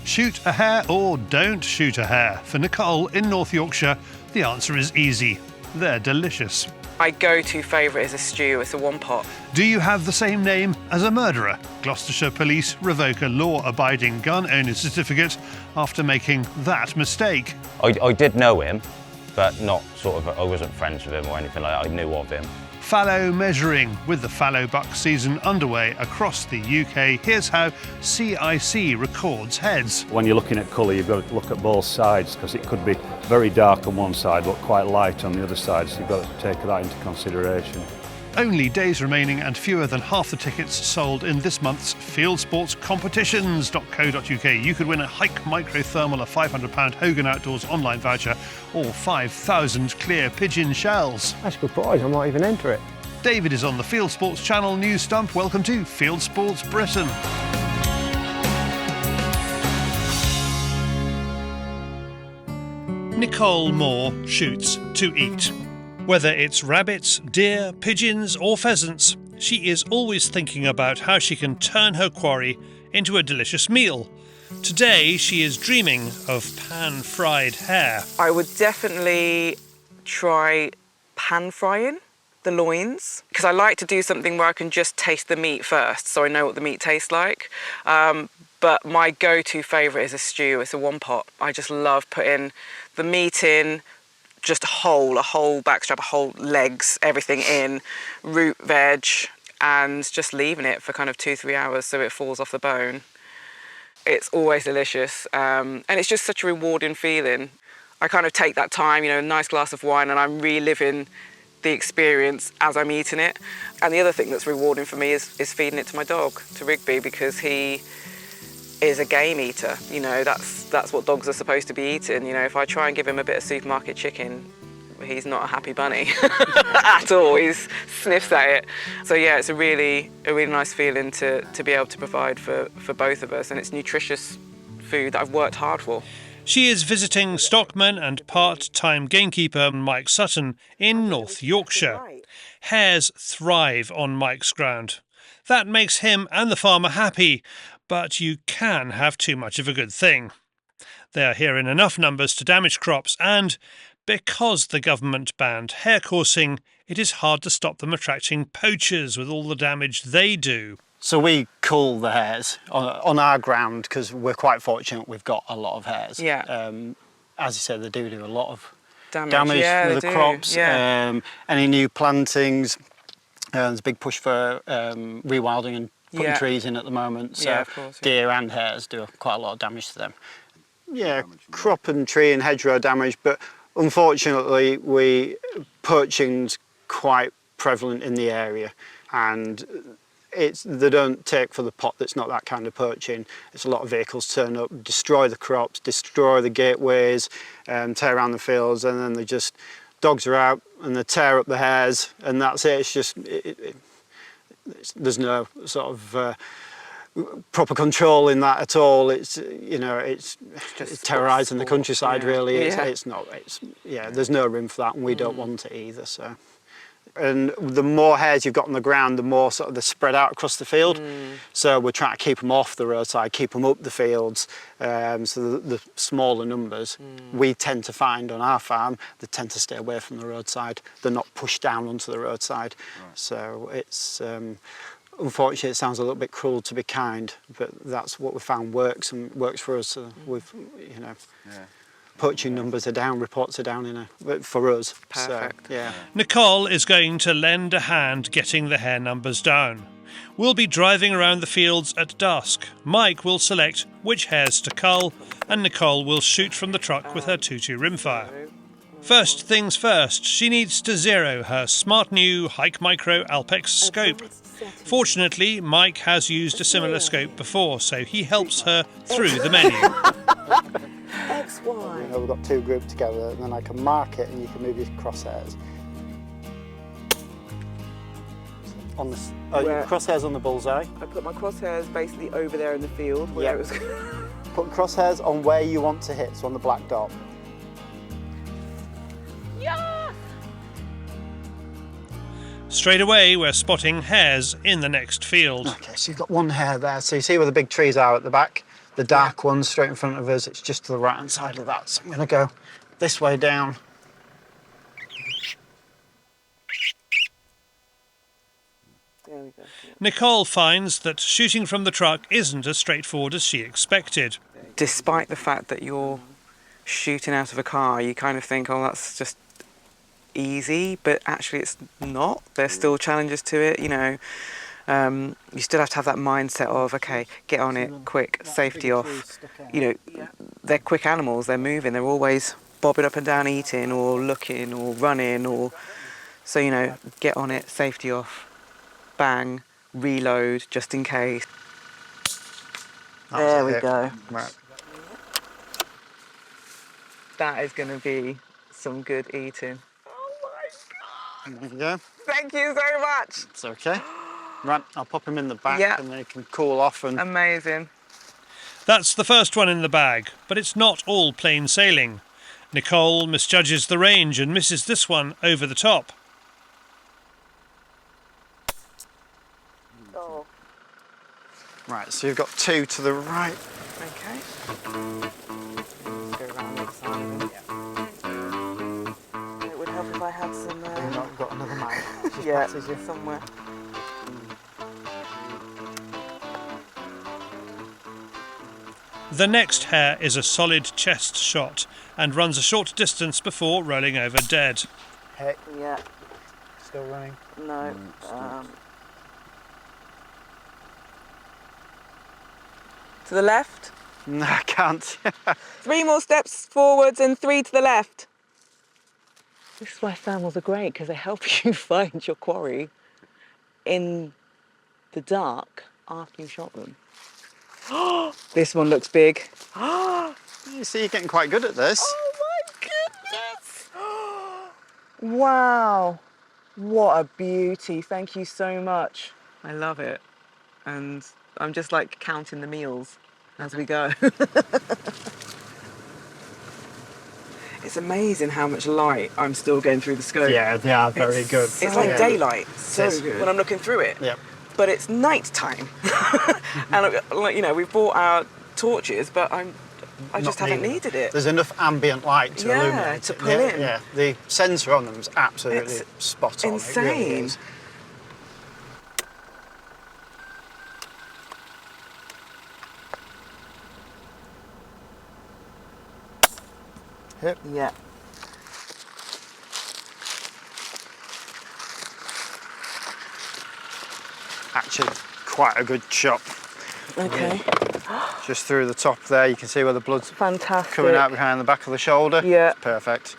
Shoot a hare or don't shoot a hare? For Nicole in North Yorkshire, the answer is easy. They're delicious. My go-to favourite is a stew. It's a one pot. Do you have the same name as a murderer? Gloucestershire police revoke a law-abiding gun owner's certificate after making that mistake. I did know him, but not I wasn't friends with him or anything like that. I knew of him. Fallow measuring. With the fallow buck season underway across the UK, here's how CIC records heads. When you're looking at colour, you've got to look at both sides, because it could be very dark on one side but quite light on the other side, so you've got to take that into consideration. Only days remaining and fewer than half the tickets sold in this month's Fieldsports Competitions.co.uk. You could win a Hike Microthermal, a £500 Hogan Outdoors online voucher, or 5,000 clear pigeon shells. That's a good prize, I might even enter it. David is on the Fieldsports Channel news stump. Welcome to Fieldsports Britain. Nicole Moore shoots to eat. Whether it's rabbits, deer, pigeons or pheasants, she is always thinking about how she can turn her quarry into a delicious meal. Today she is dreaming of pan-fried hare. I would definitely try pan-frying the loins, because I like to do something where I can just taste the meat first, so I know what the meat tastes like. But my go-to favourite is a stew. It's a one pot. I just love putting the meat in, just a whole backstrap, a whole legs, everything in, root, veg, and just leaving it for kind of 2-3 hours so it falls off the bone. It's always delicious, and it's just such a rewarding feeling. I kind of take that time, a nice glass of wine, and I'm reliving the experience as I'm eating it. And the other thing that's rewarding for me is feeding it to my dog, to Rigby, because he is a game eater. That's what dogs are supposed to be eating. If I try and give him a bit of supermarket chicken, he's not a happy bunny at all. He sniffs at it. So yeah, it's a really nice feeling to be able to provide for both of us, and it's nutritious food that I've worked hard for. She is visiting stockman and part-time gamekeeper Mike Sutton in North Yorkshire. Hares thrive on Mike's ground. That makes him and the farmer happy, but you can have too much of a good thing. They are here in enough numbers to damage crops, and because the government banned hare coursing, it is hard to stop them attracting poachers with all the damage they do. So we cull the hares on our ground because we're quite fortunate we've got a lot of hares. Yeah. As you said, they do a lot of damage Yeah, to the crops. Yeah. Any new plantings, there's a big push for rewilding and putting trees in at the moment. So of course, deer and hares do quite a lot of damage to them. Yeah, crop and tree and hedgerow damage, but unfortunately poaching's quite prevalent in the area, and they don't take for the pot that's not that kind of poaching. It's a lot of vehicles turn up, destroy the crops, destroy the gateways, tear around the fields, and then dogs are out and they tear up the hares, and that's it. It's just, there's no sort of proper control in that at all. It's it's terrorising the countryside, really. There's no room for that, and we don't want it either. So. And the more hares you've got on the ground, the more sort of they're spread out across the field. So we're trying to keep them off the roadside, keep them up the fields. So the smaller numbers we tend to find on our farm, they tend to stay away from the roadside. They're not pushed down onto the roadside. Right. So it's unfortunately, it sounds a little bit cruel to be kind, but that's what we found works for us. So we've poaching numbers are down, reports are down for us. Perfect. So, yeah. Nicole is going to lend a hand getting the hare numbers down. We'll be driving around the fields at dusk. Mike will select which hares to cull, and Nicole will shoot from the truck with her 2.2 rimfire. First things first, she needs to zero her smart new Hike Micro Alpex scope. Fortunately, Mike has used a similar scope before, so he helps her through the menu. We've got two groups together, and then I can mark it and you can move your crosshairs. On the crosshairs on the bullseye. I put my crosshairs basically over there in the field where it was. Put crosshairs on where you want to hit, so on the black dot. Yeah! Straight away, we're spotting hares in the next field. Okay, so you've got one hare there. So you see where the big trees are at the back? the dark one straight in front of us. It's just to the right hand side of that. So I'm going to go this way down. There we go. Nicole finds that shooting from the truck isn't as straightforward as she expected. Despite the fact that you're shooting out of a car, you kind of think, oh, that's just easy, but actually it's not. There's still challenges to it, you know. You still have to have that mindset of, okay, get on it, quick, safety off. You know, they're quick animals, they're moving, they're always bobbing up and down eating or looking or running, or so, you know, get on it, safety off, bang, reload just in case. There we go. Right. That is going to be some good eating. Oh my God! There you go. Thank you so much. It's okay. Right, I'll pop him in the back Yeah. and they can cool off. And Amazing. That's the first one in the bag, but it's not all plain sailing. Nicole misjudges the range and misses this one over the top. Oh. right, so you've got 2 to the right. Okay. Let's go around the other side of it. It would help if I had some. I've got another map. Yeah, somewhere. The next hare is a solid chest shot and runs a short distance before rolling over dead. Hey, Yeah. still running. No. To the left. No, I can't. 3 more steps forwards and 3 to the left. This is why thermals are great, because they help you find your quarry in the dark after you've shot them. This one looks big. You see, you're getting quite good at this. Oh my goodness! Wow, what a beauty. Thank you so much. I love it. And I'm just like counting the meals as we go. It's amazing how much light I'm still getting through the scope. Yeah, they are very good. It's like daylight So good. when I'm looking through it. Yep. But it's night time. And like, you know, we've brought our torches, but I just haven't needed it. There's enough ambient light to illuminate to it. pull in. Yeah, the sensor on them is absolutely It's spot on. It insane. really is. Yep. Yeah. Actually, quite a good shot. Okay. Just through the top there, you can see where the blood's Fantastic. coming out behind the back of the shoulder. Yeah. It's perfect.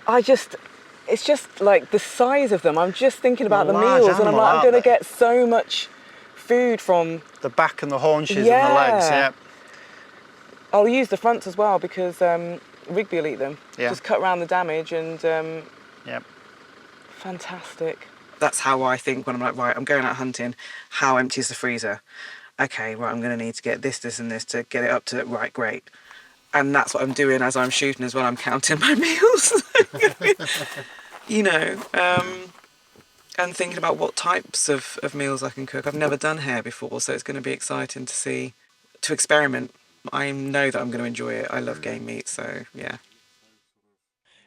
It's just like the size of them. I'm just thinking about the Large meals, and I'm animal, like, I'm aren't going to they? get so much food from. The back and the haunches and Yeah. the legs, yeah. I'll use the fronts as well because Rigby will eat them. Yeah. Just cut around the damage and. Yep. Fantastic. That's how I think when I'm like, right, I'm going out hunting. How empty is the freezer? Okay, right, I'm going to need to get this, this, and this to get it up to right, great. And that's what I'm doing as I'm shooting as well. I'm counting my meals, you know, and thinking about what types of meals I can cook. I've never done hare before, so it's going to be exciting to see, to experiment. I know that I'm going to enjoy it. I love game meat, so yeah.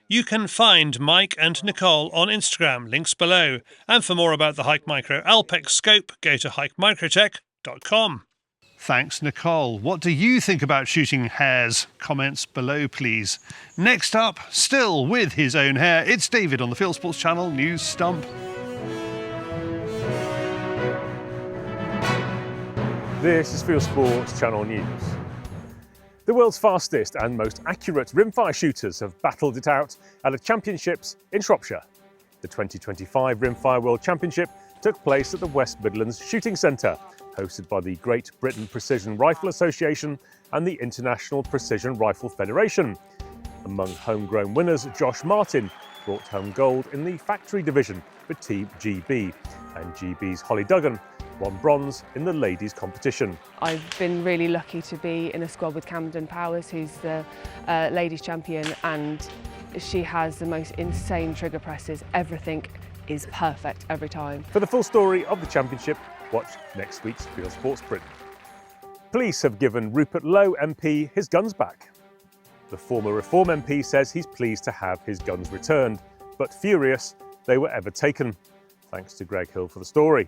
You can find Mike and Nicole on Instagram, links below. And for more about the Hike Micro Alpex scope, go to hikemicrotech.com. Thanks, Nicole. What do you think about shooting hares? Comments below, please. Next up, still with his own hare, it's David on the Fieldsports Channel News Stump. This is Fieldsports Channel News. The world's fastest and most accurate rimfire shooters have battled it out at the championships in Shropshire. The 2025 Rimfire World Championship took place at the West Midlands Shooting Centre, hosted by the Great Britain Precision Rifle Association and the International Precision Rifle Federation. Among homegrown winners, Josh Martin brought home gold in the factory division for Team GB, and GB's Holly Duggan won bronze in the ladies' competition. I've been really lucky to be in a squad with Camden Powers, who's the ladies' champion, and she has the most insane trigger presses. Everything is perfect every time. For the full story of the championship, watch next week's Fieldsports Britain. Police have given Rupert Lowe MP his guns back. The former Reform MP says he's pleased to have his guns returned, but furious they were ever taken. Thanks to Greg Hill for the story.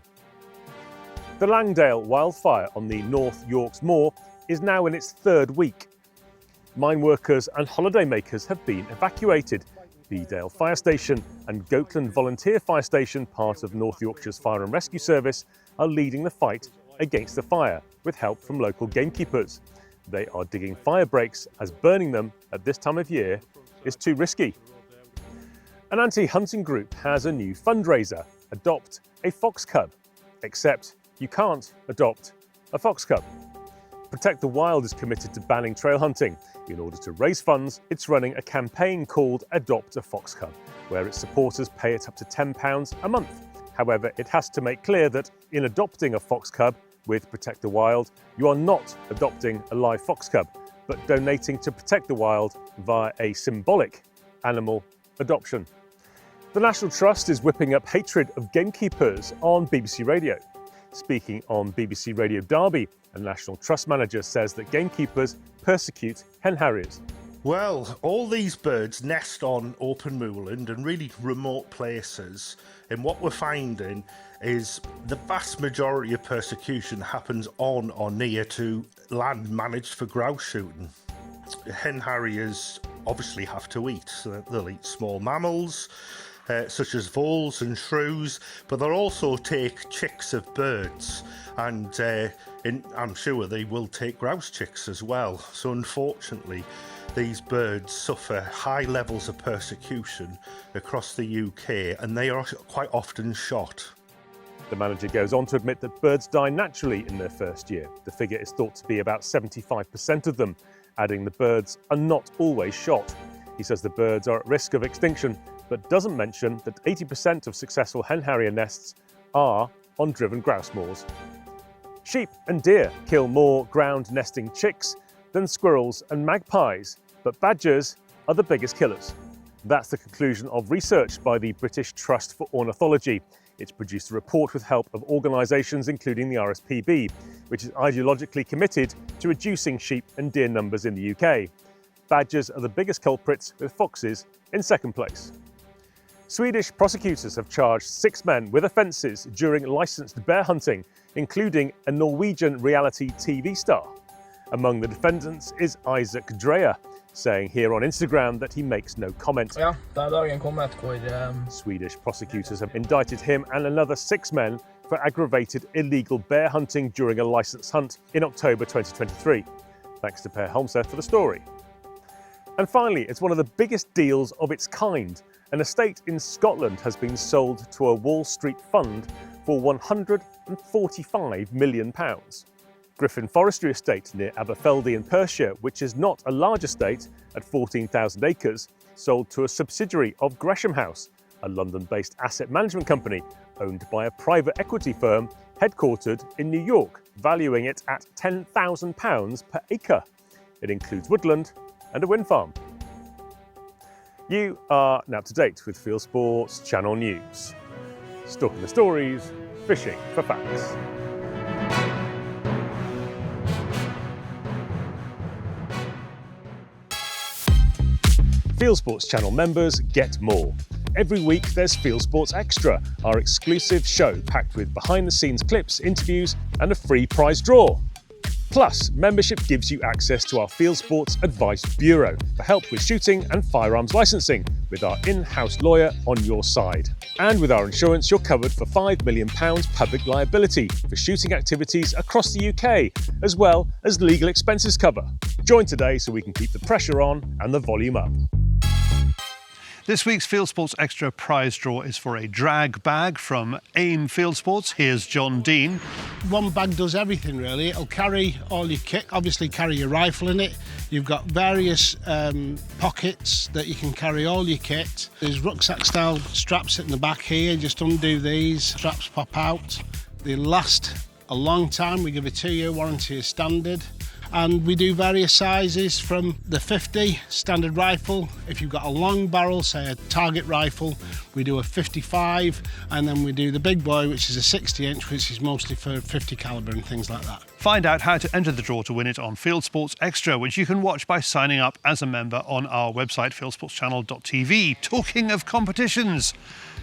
The Langdale wildfire on the North Yorkshire moor is now in its third week. Mine workers and holidaymakers have been evacuated. Beedale Fire Station and Goatland Volunteer Fire Station, part of North Yorkshire's Fire and Rescue Service, are leading the fight against the fire with help from local gamekeepers. They are digging fire breaks as burning them at this time of year is too risky. An anti-hunting group has a new fundraiser, Adopt a Fox Cub, except you can't adopt a fox cub. Protect the Wild is committed to banning trail hunting. In order to raise funds, it's running a campaign called Adopt a Fox Cub, where its supporters pay it up to £10 a month. However, it has to make clear that in adopting a fox cub with Protect the Wild, you are not adopting a live fox cub, but donating to Protect the Wild via a symbolic animal adoption. The National Trust is whipping up hatred of gamekeepers on BBC Radio. Speaking on BBC Radio Derby, a National Trust manager says that gamekeepers persecute hen harriers. Well, all these birds nest on open moorland and really remote places, and what we're finding is the vast majority of persecution happens on or near to land managed for grouse shooting. Hen harriers obviously have to eat, so they'll eat small mammals, such as voles and shrews, but they'll also take chicks of birds, and I'm sure they will take grouse chicks as well. So unfortunately, these birds suffer high levels of persecution across the UK, and they are quite often shot. The manager goes on to admit that birds die naturally in their first year. The figure is thought to be about 75% of them, adding the birds are not always shot. He says the birds are at risk of extinction, but doesn't mention that 80% of successful hen harrier nests are on driven grouse moors. Sheep and deer kill more ground nesting chicks than squirrels and magpies, but badgers are the biggest killers. That's the conclusion of research by the British Trust for Ornithology. It's produced a report with help of organisations including the RSPB, which is ideologically committed to reducing sheep and deer numbers in the UK. Badgers are the biggest culprits, with foxes in second place. Swedish prosecutors have charged 6 men with offences during licensed bear hunting, including a Norwegian reality TV star. Among the defendants is Isaac Dreyer, saying here on Instagram that he makes no comment. Swedish prosecutors have indicted him and another 6 men for aggravated illegal bear hunting during a licensed hunt in October 2023. Thanks to Per Holmseth for the story. And finally, it's one of the biggest deals of its kind. An estate in Scotland has been sold to a Wall Street fund for £145 million. Griffin Forestry Estate near Aberfeldy in Perthshire, which is not a large estate at 14,000 acres, sold to a subsidiary of Gresham House, a London-based asset management company owned by a private equity firm headquartered in New York, valuing it at £10,000 per acre. It includes woodland and a wind farm. You are now up to date with Fieldsports Channel News. Stalking the stories, fishing for facts. Fieldsports Channel members get more. Every week there's Fieldsports Extra, our exclusive show packed with behind-the-scenes clips, interviews and a free prize draw. Plus, membership gives you access to our Fieldsports Advice Bureau for help with shooting and firearms licensing, with our in-house lawyer on your side. And with our insurance, you're covered for £5 million public liability for shooting activities across the UK, as well as legal expenses cover. Join today so we can keep the pressure on and the volume up. This week's Fieldsports Extra prize draw is for a drag bag from AIM Fieldsports. Here's John Dean. One bag does everything really. It'll carry all your kit, obviously carry your rifle in it. You've got various pockets that you can carry all your kit. There's rucksack style straps in the back here, just undo these, straps pop out. They last a long time. We give a 2-year warranty as standard. And we do various sizes from the 50 standard rifle. If you've got a long barrel, say a target rifle, we do a 55, and then we do the big boy, which is a 60-inch, which is mostly for 50 caliber and things like that. Find out how to enter the draw to win it on Fieldsports Extra, which you can watch by signing up as a member on our website, fieldsportschannel.tv. Talking of competitions,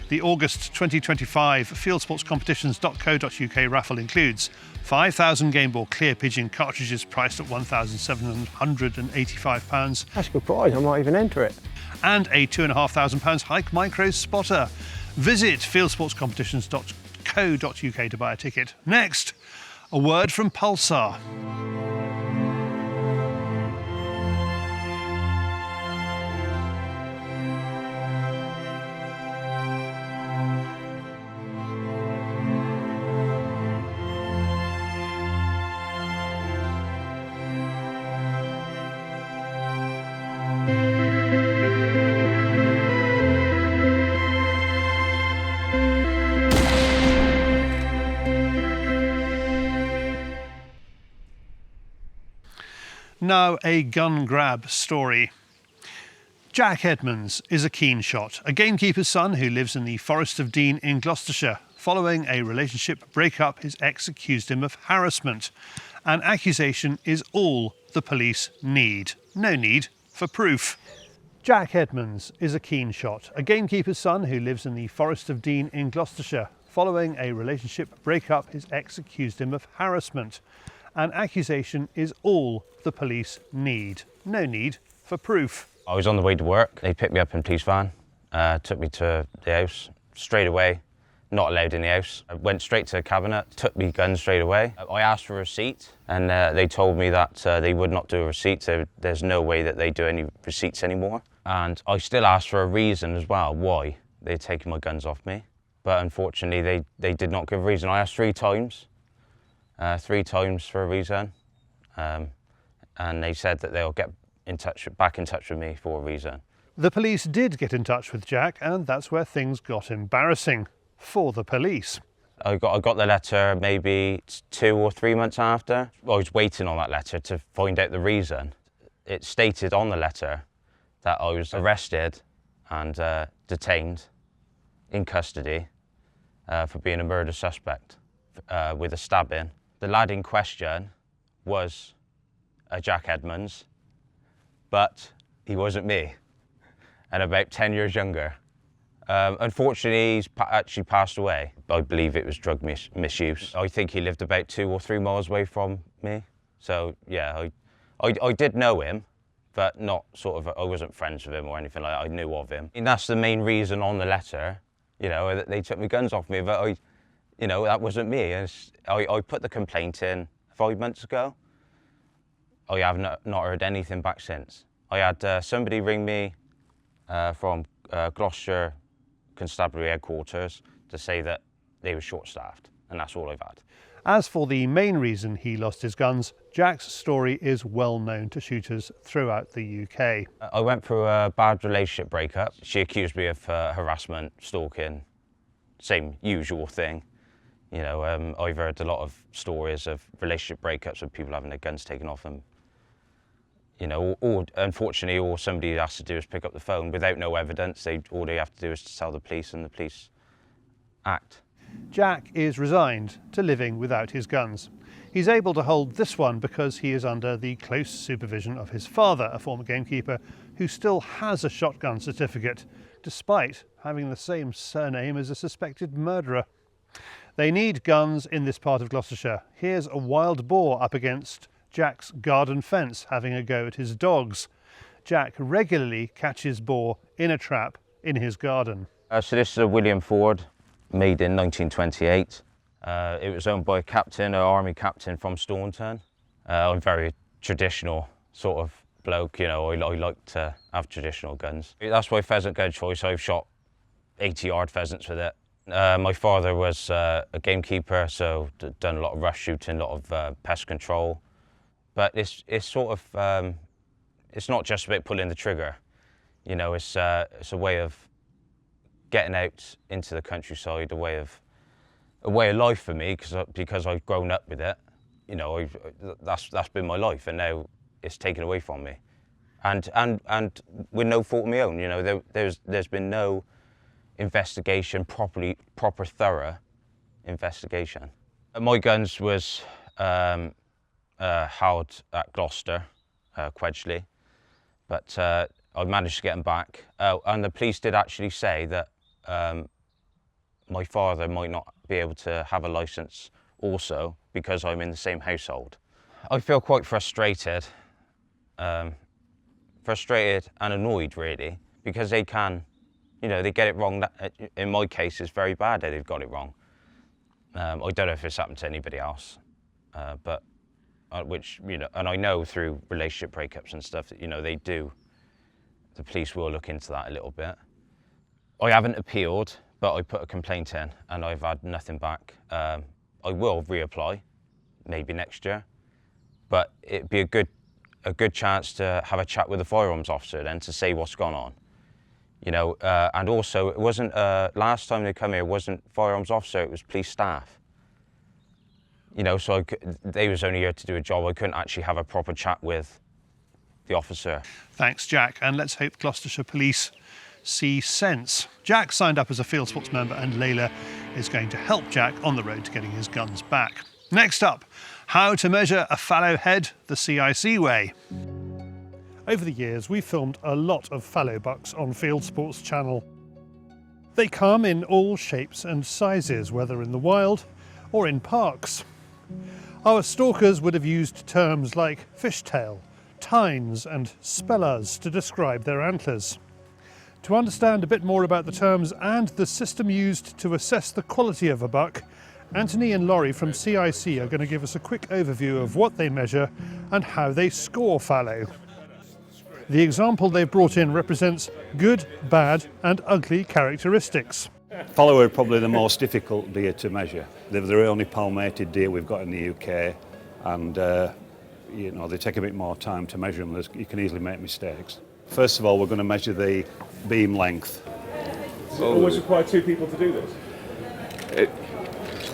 the August 2025 fieldsportscompetitions.co.uk raffle includes 5,000 Game Ball Clear Pigeon cartridges priced at £1,785. That's a good prize, I might even enter it. And a £2,500 Hike Micro spotter. Visit fieldsportscompetitions.co.uk to buy a ticket. Next, a word from Pulsar. Now, a gun grab story. Jack Edmonds is a keen shot, a gamekeeper's son who lives in the Forest of Dean in Gloucestershire. Following a relationship breakup, his ex accused him of harassment. An accusation is all the police need. No need for proof. Jack Edmonds is a keen shot, a gamekeeper's son who lives in the Forest of Dean in Gloucestershire. Following a relationship breakup, his ex accused him of harassment. An accusation is all the police need. No need for proof. I was on the way to work. They picked me up in a police van, took me to the house straight away. Not allowed in the house. I went straight to the cabinet, took me gun straight away. I asked for a receipt and they told me that they would not do a receipt. So there's no way that they do any receipts anymore. And I still asked for a reason as well why they'd taken my guns off me. But unfortunately they did not give a reason. I asked three times for a reason. And they said that they'll get back in touch with me for a reason. The police did get in touch with Jack, and that's where things got embarrassing for the police. I got the letter maybe 2 or 3 months after. I was waiting on that letter to find out the reason. It stated on the letter that I was arrested and detained in custody for being a murder suspect with a stabbing. The lad in question was a Jack Edmonds, but he wasn't me, and about 10 years younger. Unfortunately, he's actually passed away. I believe it was drug misuse. I think he lived about 2 or 3 miles away from me. So yeah, I did know him, but not sort of, I wasn't friends with him or anything like that. I knew of him. And that's the main reason on the letter, you know, that they took my guns off me, but you know, that wasn't me. I put the complaint in 5 months ago. I have not heard anything back since. I had somebody ring me from Gloucestershire Constabulary headquarters to say that they were short-staffed, and that's all I've had. As for the main reason he lost his guns, Jack's story is well known to shooters throughout the UK. I went through a bad relationship breakup. She accused me of harassment, stalking, same usual thing. You know, I've heard a lot of stories of relationship breakups with people having their guns taken off them. You know, or unfortunately, all somebody has to do is pick up the phone without no evidence. All they have to do is to tell the police, and the police act. Jack is resigned to living without his guns. He's able to hold this one because he is under the close supervision of his father, a former gamekeeper who still has a shotgun certificate, despite having the same surname as a suspected murderer. They need guns in this part of Gloucestershire. Here's a wild boar up against Jack's garden fence having a go at his dogs. Jack regularly catches boar in a trap in his garden. So this is a William Ford, made in 1928. It was owned by a captain, an army captain from Staunton. I'm very traditional sort of bloke, you know, I like to have traditional guns. That's my pheasant gun choice. I've shot 80-yard pheasants with it. My father was a gamekeeper, so done a lot of rush shooting, a lot of pest control. But it's sort of, it's not just about pulling the trigger. You know, it's a way of getting out into the countryside, a way of life for me, because I've grown up with it. You know, that's been my life, and now it's taken away from me, and with no fault of my own. You know, there's been no investigation, proper thorough investigation. My guns was held at Gloucester, Quedgeley, but I managed to get them back. And the police did actually say that my father might not be able to have a licence also because I'm in the same household. I feel quite frustrated, frustrated and annoyed really, because they can, you know, they get it wrong. In my case, it's very bad that they've got it wrong. I don't know if it's happened to anybody else, but which, you know, and I know through relationship breakups and stuff that, you know, the police will look into that a little bit. I haven't appealed, but I put a complaint in and I've had nothing back. I will reapply, maybe next year, but it'd be a good chance to have a chat with the firearms officer then to say what's gone on. You know, and also it wasn't, last time they come here, it wasn't firearms officer, it was police staff. You know, so they was only here to do a job. I couldn't actually have a proper chat with the officer. Thanks, Jack, and let's hope Gloucestershire Police see sense. Jack signed up as a Fieldsports member and Layla is going to help Jack on the road to getting his guns back. Next up, how to measure a fallow head the CIC way. Over the years, we've filmed a lot of fallow bucks on Fieldsports Channel. They come in all shapes and sizes, whether in the wild or in parks. Our stalkers would have used terms like fishtail, tines and spellers to describe their antlers. To understand a bit more about the terms and the system used to assess the quality of a buck, Anthony and Laurie from CIC are going to give us a quick overview of what they measure and how they score fallow. The example they've brought in represents good, bad and ugly characteristics. Fallow are probably the most difficult deer to measure. They're the only palmated deer we've got in the UK, and you know, they take a bit more time to measure them. You can easily make mistakes. First of all, we're going to measure the beam length. Does it always require two people to do this? It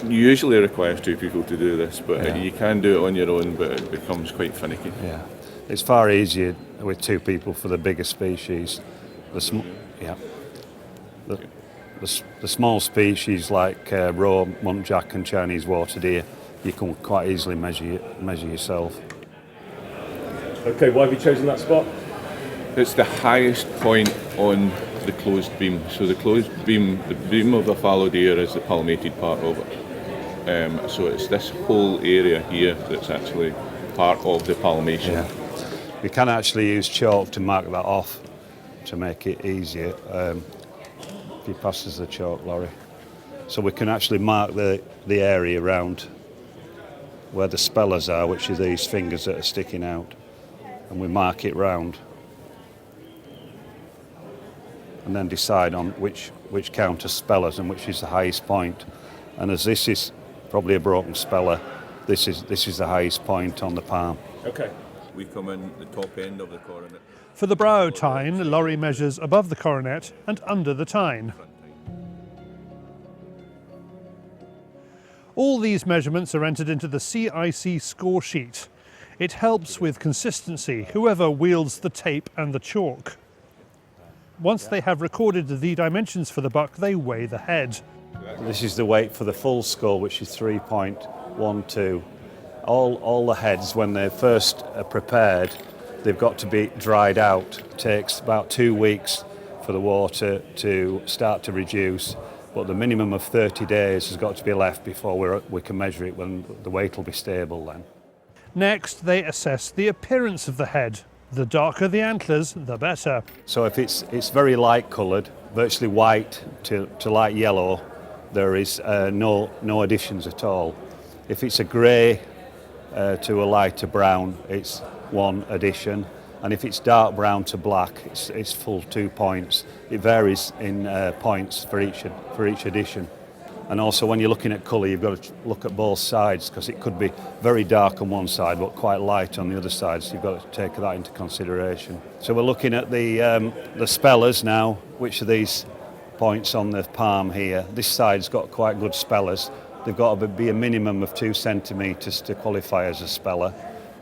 usually requires two people to do this, but Yeah. you can do it on your own, but it becomes quite finicky. Yeah, it's far easier with two people for the bigger species. The small species like roe, muntjac and Chinese water deer, you can quite easily measure yourself. Okay, why have you chosen that spot? It's the highest point on the closed beam. So the closed beam, the beam of the fallow deer is the palmated part of it. So it's this whole area here that's actually part of the palmation. Yeah. We can actually use chalk to mark that off to make it easier. If you pass us the chalk, Laurie. So we can actually mark the area around where the spellers are, which are these fingers that are sticking out, and we mark it round. And then decide on which count as spellers and which is the highest point. And as this is probably a broken speller, this is the highest point on the palm. Okay. We come in the top end of the coronet. For the brow tine, Laurie measures above the coronet and under the tine. All these measurements are entered into the CIC score sheet. It helps with consistency, whoever wields the tape and the chalk. Once they have recorded the dimensions for the buck, they weigh the head. This is the weight for the full skull, which is 3.12. All the heads, when they're first prepared, they've got to be dried out. It takes about 2 weeks for the water to start to reduce, but the minimum of 30 days has got to be left before we can measure it, when the weight will be stable then. Next, they assess the appearance of the head. The darker the antlers, the better. So if it's very light coloured, virtually white to light yellow, there is no additions at all. If it's a grey to a lighter brown, it's 1 addition, and if it's dark brown to black, it's full 2 points. It varies in points for each addition. And also when you're looking at colour, you've got to look at both sides, because it could be very dark on one side but quite light on the other side, so you've got to take that into consideration. So we're looking at the spellers now, which are these points on the palm here. This side's got quite good spellers. They've got to be a minimum of 2 centimetres to qualify as a speller.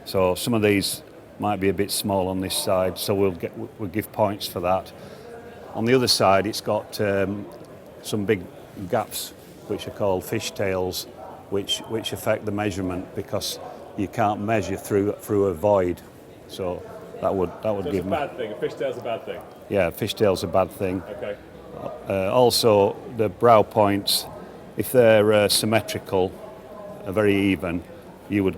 So some of these might be a bit small on this side, so we'll give points for that. On the other side, it's got some big gaps, which are called fishtails, which affect the measurement, because you can't measure through a void. So that would So give it's a bad thing. A fishtail's a bad thing. Yeah, fishtail's a bad thing. Okay. Also, the brow points, if they're symmetrical, very even, you would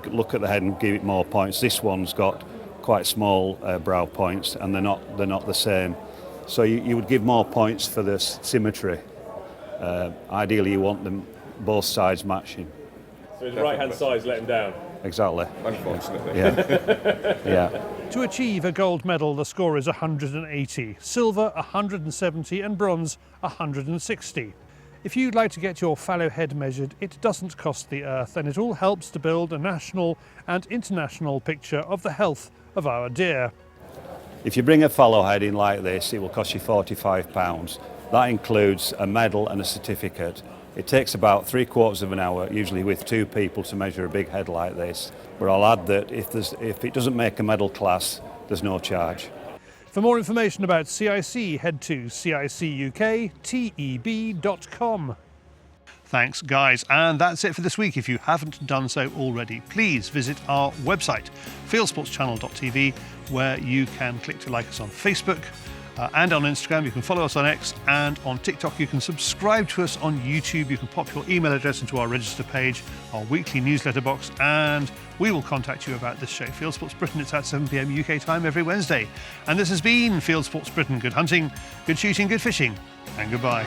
look at the head and give it more points. This one's got quite small brow points, and they're not the same. So you would give more points for the symmetry. Ideally, you want them both sides matching. So his right-hand side's let him down. Exactly. Unfortunately. Yeah. Yeah. To achieve a gold medal, the score is 180, silver 170 and bronze 160. If you'd like to get your fallow head measured, it doesn't cost the earth, and it all helps to build a national and international picture of the health of our deer. If you bring a fallow head in like this, it will cost you £45. That includes a medal and a certificate. It takes about 3/4 of an hour, usually with 2 people, to measure a big head like this. But I'll add that if it doesn't make a medal class, there's no charge. For more information about CIC, head to cicukteb.com. Thanks, guys. And that's it for this week. If you haven't done so already, please visit our website, fieldsportschannel.tv, where you can click to like us on Facebook and on Instagram. You can follow us on X, and on TikTok. You can subscribe to us on YouTube. You can pop your email address into our register page, our weekly newsletter box, and we will contact you about this show. Fieldsports Britain, it's at 7 p.m. UK time every Wednesday. And this has been Fieldsports Britain. Good hunting, good shooting, good fishing, and goodbye.